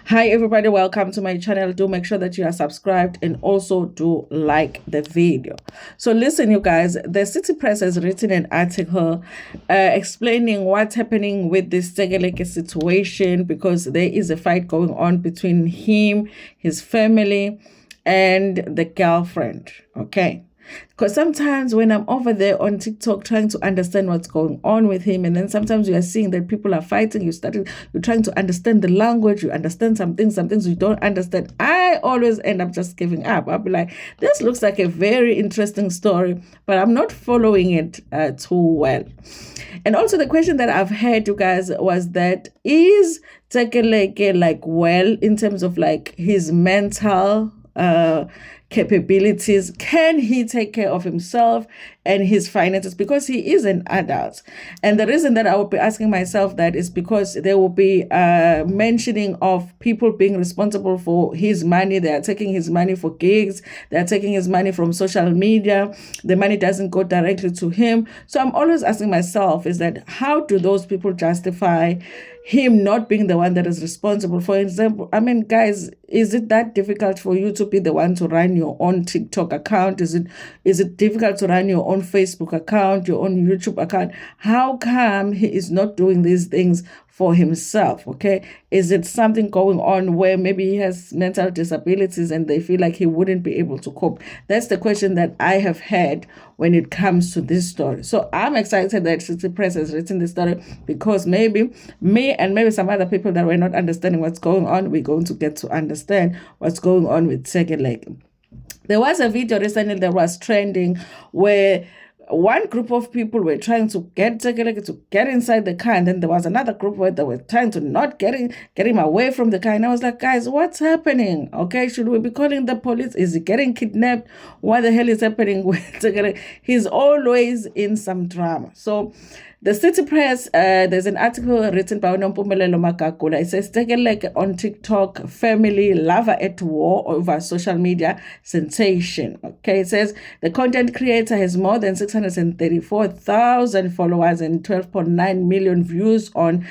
Hi everybody, welcome to my channel. Do make sure that you are subscribed and also do like the video. So listen, you guys, the City Press has written an article explaining what's happening with this Tsekeleke situation, because there is a fight going on between him, his family, and the girlfriend. Okay. Because sometimes when I'm over there on TikTok trying to understand what's going on with him, and then sometimes you are seeing that people are fighting, you're trying to understand the language, you understand some things you don't understand. I always end up just giving up. I'll be like, this looks like a very interesting story, but I'm not following it too well. And also the question that I've had, you guys, was that is Tsekeleke like well in terms of like his mental capabilities? Can he take care of himself and his finances, because he is an adult? And the reason that I will be asking myself that is because there will be mentioning of people being responsible for his money. They are taking his money for gigs, they are taking his money from social media, the money doesn't go directly to him. So I'm always asking myself is that how do those people justify him not being the one that is responsible? For example, I mean, guys, is it that difficult for you to be the one to run your own TikTok account? Is it difficult to run your own Facebook account, your own YouTube account? How come he is not doing these things for himself? Okay, is it something going on where maybe he has mental disabilities and they feel like he wouldn't be able to cope? That's the question that I have had when it comes to this story. So I'm excited that City Press has written this story, because maybe me and maybe some other people that were not understanding what's going on, we're going to get to understand what's going on with Tsekeleke. There was a video recently that was trending where one group of people were trying to get Tsekeleke to get inside the car, and then there was another group where they were trying to not get him away from the car. And I was like, guys, what's happening? Okay, should we be calling the police? Is he getting kidnapped? What the hell is happening with Tsekeleke? He's always in some drama. So the City Press, there's an article written by Nompumelelo Makakula. It says, Tsekeleke on TikTok, family lover at war over social media sensation. Okay, it says the content creator has more than 634,000 followers and 12.9 million views on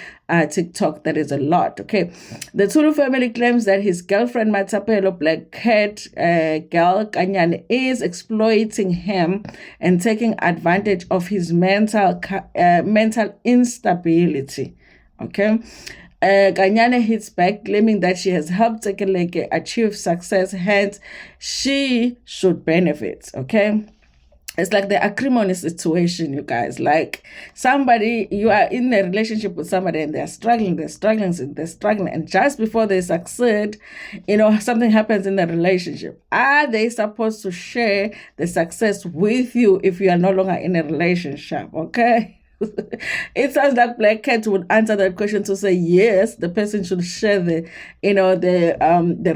TikTok. That is a lot. Okay, the Tulu family claims that his girlfriend Matapelo Black Cat girl Kanyane is exploiting him and taking advantage of his mental instability. Okay. Kanyane hits back, claiming that she has helped Tsekeleke achieve success, hence she should benefit. Okay. It's like the acrimony situation, you guys. Like somebody, you are in a relationship with somebody and they're struggling, and just before they succeed, something happens in the relationship. Are they supposed to share the success with you if you are no longer in a relationship? Okay. It sounds like Black Cat would answer that question to say yes, the person should share the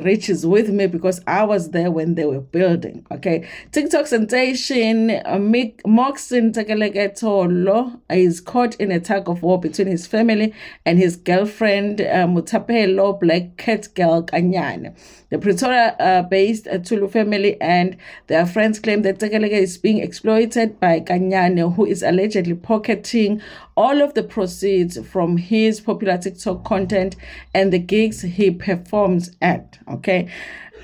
riches with me, because I was there when they were building. Okay, TikTok sensation Moxin Tsekeleke Tolo is caught in a tug of war between his family and his girlfriend Mutapelo Black Cat girl Kanyane. The Pretoria-based Tulu family and their friends claim that Tsekeleke is being exploited by Kanyane, who is allegedly pocketing all of the proceeds from his popular TikTok content and the gigs he performs at. Okay,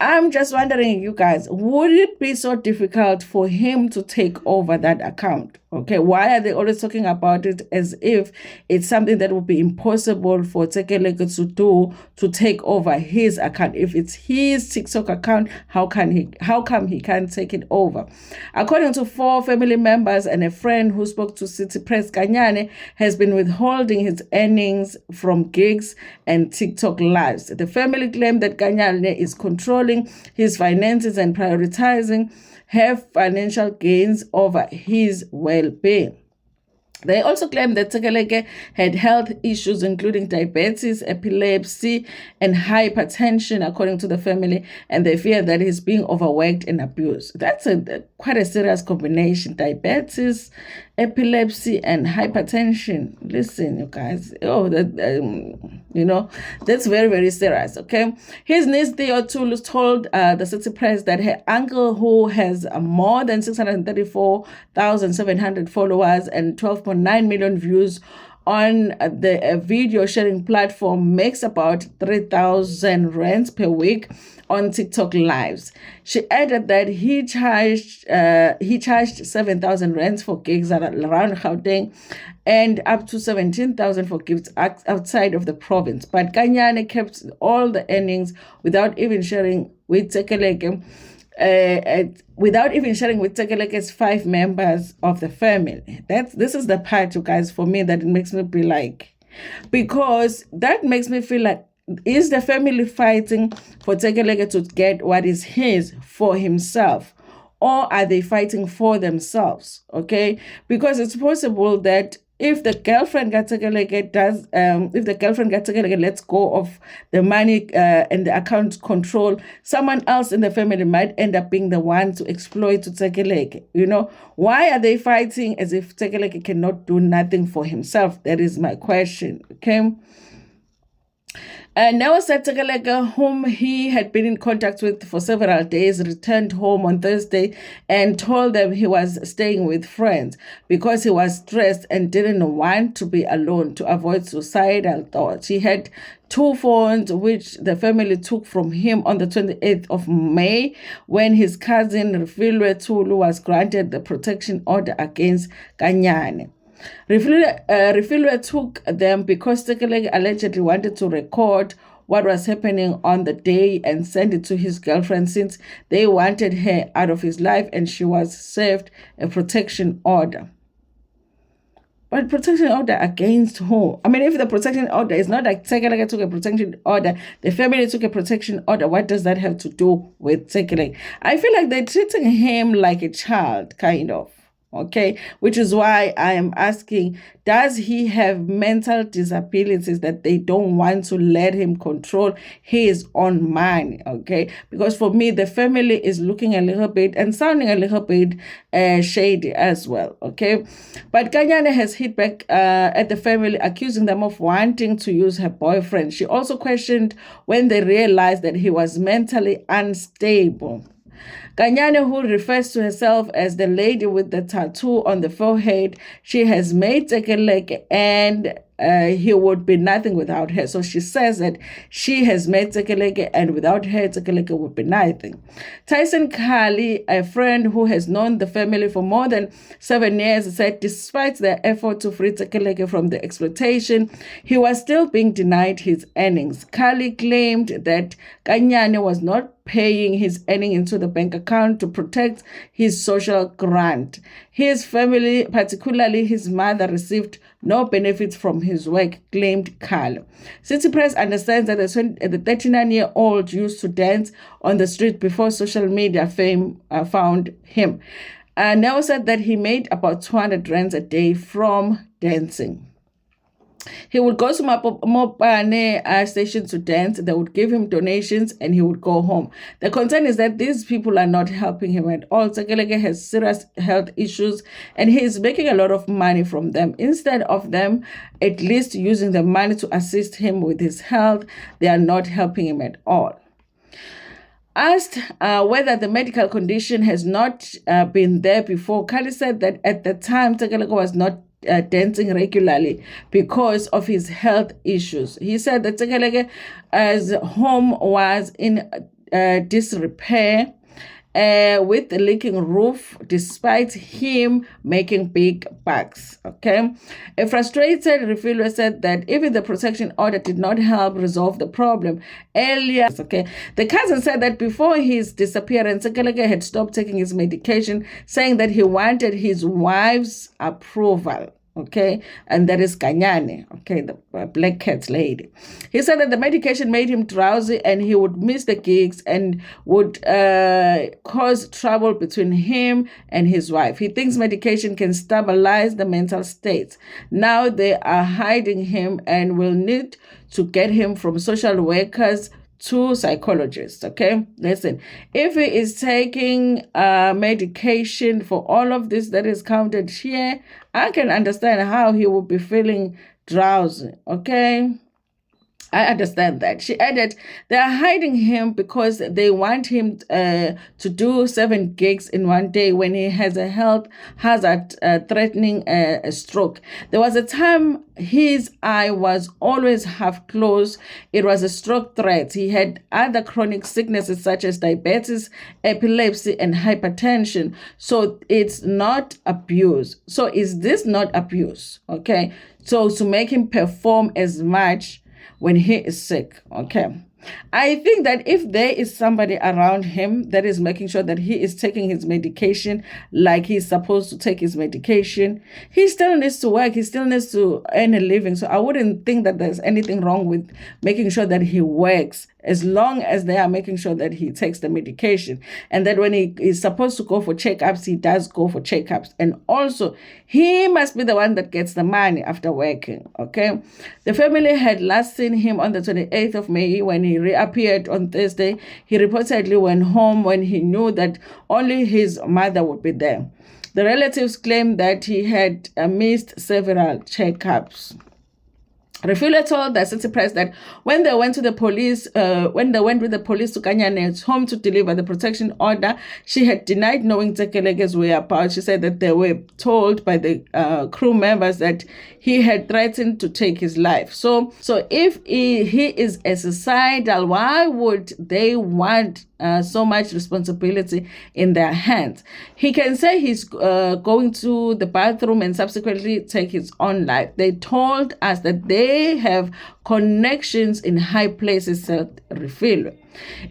I'm just wondering, you guys, would it be so difficult for him to take over that account? Okay, why are they always talking about it as if it's something that would be impossible for Tsekeleke to do, to take over his account? If it's his TikTok account, how come he can't take it over? According to 4 family members and a friend who spoke to City Press, Kanyane has been withholding his earnings from gigs and TikTok lives. The family claimed that Kanyane is controlling his finances and prioritizing her financial gains over his well-being. They also claim that Tsekeleke had health issues, including diabetes, epilepsy, and hypertension, according to the family, and they fear that he's being overworked and abused. That's quite a serious combination: diabetes, epilepsy, and hypertension. Listen, you guys, that's very, very serious. Okay, his niece Theo Tulu told the City Press that her uncle, who has more than 634,700 followers and 12.9 million views on the video sharing platform makes about 3,000 rands per week on TikTok lives. She added that he charged 7,000 rands for gigs around Gauteng and up to 17,000 for gigs outside of the province. But Kanyane kept all the earnings without even sharing with Tsekeleke. Without even sharing with Tsekeleke's 5 members of the family. This is the part, you guys, for me that it makes me be like, because that makes me feel like, is the family fighting for Tsekeleke to get what is his for himself? Or are they fighting for themselves? Okay, because it's possible that if the girlfriend Tsekeleke lets go of the money and the account control, someone else in the family might end up being the one to exploit Tsekeleke. Why are they fighting as if Tsekeleke cannot do nothing for himself? That is my question. Okay. And now Tsekeleke, whom he had been in contact with for several days, returned home on Thursday and told them he was staying with friends because he was stressed and didn't want to be alone to avoid suicidal thoughts. He had 2 phones, which the family took from him on the 28th of May when his cousin Refilwe Tulu was granted the protection order against Kanyane. Refilwe took them because Tsekeleke allegedly wanted to record what was happening on the day and send it to his girlfriend since they wanted her out of his life and she was served a protection order. But protection order against who? I mean, if the protection order is not like Tsekeleke took a protection order, the family took a protection order, what does that have to do with Tsekeleke? I feel like they're treating him like a child, kind of. Okay, which is why I am asking, does he have mental disabilities that they don't want to let him control his own money? Okay, because for me, the family is looking a little bit and sounding a little bit shady as well. Okay, but Kanyane has hit back at the family, accusing them of wanting to use her boyfriend. She also questioned when they realized that he was mentally unstable. Kanyane, who refers to herself as the lady with the tattoo on the forehead, she has made Tsekeleke and he would be nothing without her. So she says that she has made Tsekeleke and without her, Tsekeleke would be nothing. Tyson Kali, a friend who has known the family for more than 7 years, said despite their effort to free Tsekeleke from the exploitation, he was still being denied his earnings. Kali claimed that Kanyane was not paying his earning into the bank account to protect his social grant. His family, particularly his mother, received no benefits from his work, claimed Carl. City Press understands that the 39-year-old used to dance on the street before social media fame found him. Nell said that he made about 200 rands a day from dancing. He would go to Mopane station to dance. They would give him donations and he would go home. The concern is that these people are not helping him at all. Tsekeleke has serious health issues and he is making a lot of money from them. Instead of them at least using the money to assist him with his health, they are not helping him at all. Asked whether the medical condition has not been there before, Kali said that at the time Tsekeleke was not dancing regularly because of his health issues. He said that Tsekeleke's home was in disrepair with a leaking roof despite him making big bucks. Okay, a frustrated Refilwe said that even the protection order did not help resolve the problem earlier. Okay, the cousin said that before his disappearance, Tsekeleke had stopped taking his medication, saying that he wanted his wife's approval. Okay, and that is Kanyane, okay, the black cat lady. He said that the medication made him drowsy and he would miss the gigs and would cause trouble between him and his wife. He thinks medication can stabilize the mental states. Now they are hiding him and will need to get him from social workers to psychologists. Okay, listen, if he is taking medication for all of this that is counted here, I can understand how he would be feeling drowsy. Okay, I understand that. She added, they are hiding him because they want him to do 7 gigs in one day when he has a health hazard threatening a stroke. There was a time his eye was always half closed. It was a stroke threat. He had other chronic sicknesses such as diabetes, epilepsy, and hypertension. So it's not abuse. So is this not abuse? Okay. So to make him perform as much when he is sick. Okay. I think that if there is somebody around him that is making sure that he is taking his medication like he's supposed to take his medication, he still needs to work. He still needs to earn a living. So I wouldn't think that there's anything wrong with making sure that he works, as long as they are making sure that he takes the medication, and that when he is supposed to go for checkups, he does go for checkups. And also, he must be the one that gets the money after working. Okay. The family had last seen him on the 28th of May when he reappeared on Thursday. He reportedly went home when he knew that only his mother would be there. The relatives claimed that he had missed several checkups. Refugee told the city press that when they went with the police to Kanyane's home to deliver the protection order, she had denied knowing Tsekeleke's whereabouts. She said that they were told by the crew members that he had threatened to take his life. So if he is a suicidal, why would they want so much responsibility in their hands? He can say he's going to the bathroom and subsequently take his own life. They told us that they have connections in high places, said Refugee.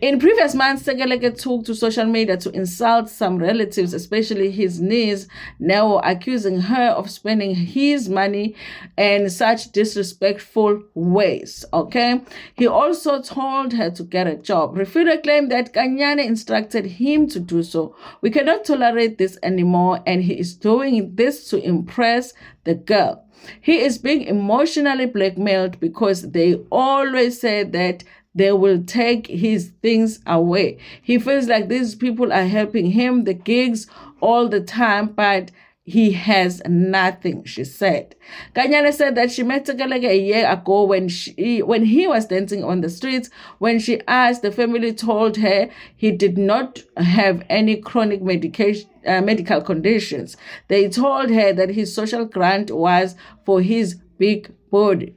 In previous months, Tsekeleke took to social media to insult some relatives, especially his niece, now accusing her of spending his money in such disrespectful ways. Okay. He also told her to get a job. Refugee claimed that Kanyane instructed him to do so. We cannot tolerate this anymore, and he is doing this to impress the girl. He is being emotionally blackmailed because they always say that they will take his things away. He feels like these people are helping him, the gigs, all the time, but he has nothing, she said. Kanyane said that she met Tsekeleke a year ago when he was dancing on the streets. When she asked, the family told her he did not have any chronic medical conditions. They told her that his social grant was for his big body.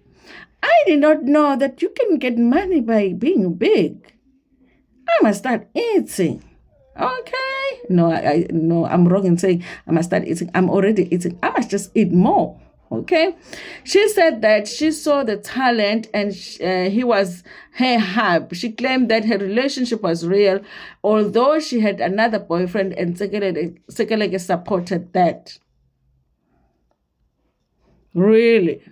I did not know that you can get money by being big. I must start eating. Okay. No, I'm wrong in saying I must start eating. I'm already eating. I must just eat more. Okay. She said that she saw the talent and he was her hub. She claimed that her relationship was real, although she had another boyfriend, and Tsekeleke supported that. Really?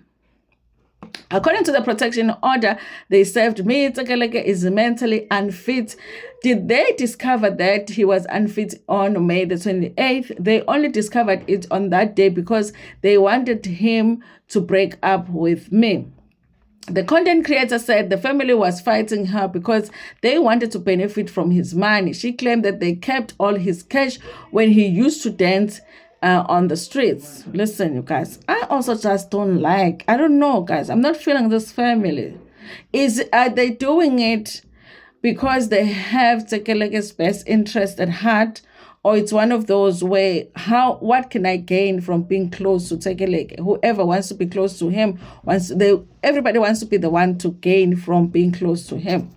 According to the protection order they served me, Tsekeleke is mentally unfit. Did they discover that he was unfit on May the 28th? They only discovered it on that day because they wanted him to break up with me. The content creator said the family was fighting her because they wanted to benefit from his money. She claimed that they kept all his cash when he used to dance on the streets. Listen, you guys, I also just don't like, I don't know, guys, I'm not feeling this family. Are they doing it because they have Tsekeleke's best interest at heart, or it's one of those where what can I gain from being close to Tsekeleke? Whoever wants to be close to him everybody wants to be the one to gain from being close to him.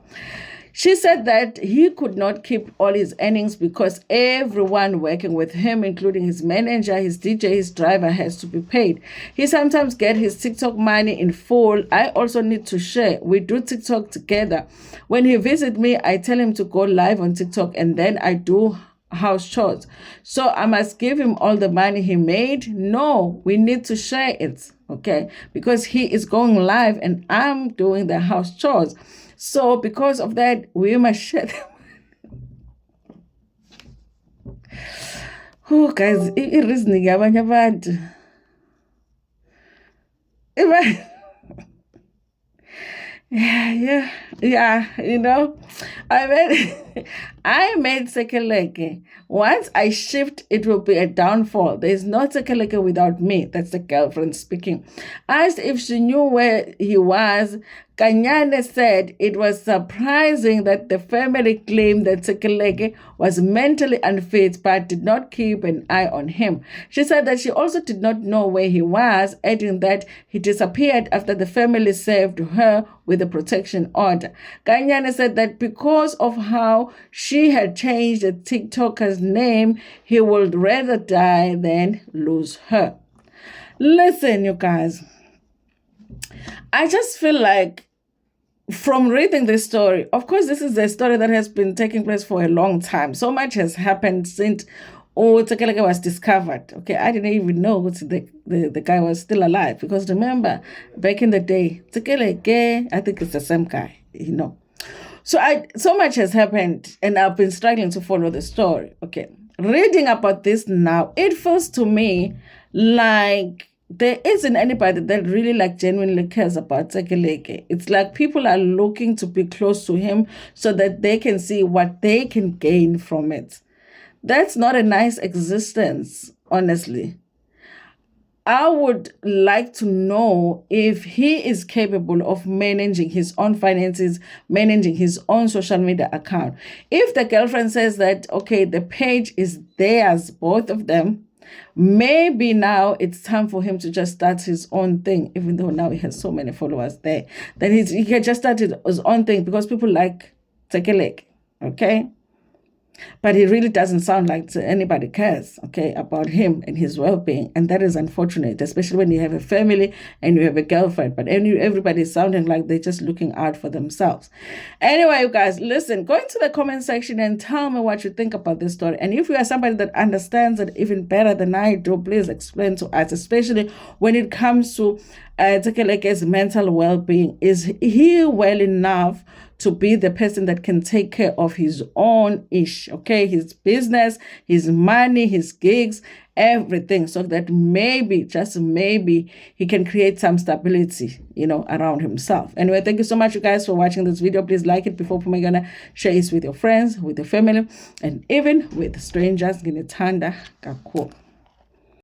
She said that he could not keep all his earnings because everyone working with him, including his manager, his DJ, his driver, has to be paid. He sometimes gets his TikTok money in full. I also need to share. We do TikTok together. When he visits me, I tell him to go live on TikTok, and then I do house chores. So I must give him all the money he made? No, we need to share it, okay? Because he is going live and I'm doing the house chores. So because of that, we must share them. Oh, guys, i-reasoning abanye abantu. Yeah, you know, I mean, I made Tsekeleke. Once I shift, it will be a downfall. There is no Tsekeleke without me. That's the girlfriend speaking. Asked if she knew where he was, Kanyane said it was surprising that the family claimed that Tsekeleke was mentally unfit but did not keep an eye on him. She said that she also did not know where he was, adding that he disappeared after the family served her with a protection order. Kanyane said that because of how she had changed the TikToker's name, he would rather die than lose her. Listen, you guys, I just feel like from reading this story, of course, this is a story that has been taking place for a long time. So much has happened since Tsekeleke was discovered. Okay, I didn't even know the guy was still alive, because remember, back in the day, Tsekeleke, I think it's the same guy, So much has happened, and I've been struggling to follow the story. Okay, reading about this now, it feels to me like there isn't anybody that really genuinely cares about Tsekeleke. It's like people are looking to be close to him so that they can see what they can gain from it. That's not a nice existence, honestly. I would like to know if he is capable of managing his own finances, managing his own social media account. If the girlfriend says that, okay, the page is theirs, both of them, maybe now it's time for him to just start his own thing, even though now he has so many followers there. Then he can just start his own thing because people like Tsekeleke, okay? But he really doesn't sound like anybody cares, okay, about him and his well-being. And that is unfortunate, especially when you have a family and you have a girlfriend. But everybody is sounding like they're just looking out for themselves. Anyway, you guys, listen, go into the comment section and tell me what you think about this story. And if you are somebody that understands it even better than I do, please explain to us, especially when it comes to Tsekeleke's mental well-being. Is he well enough to be the person that can take care of his own okay, his business, his money, his gigs, everything, so that maybe, just maybe, he can create some stability, around himself. Anyway, thank you so much, you guys, for watching this video. Please like it before you're gonna share it with your friends, with your family, and even with strangers. Ginithanda kakhulu.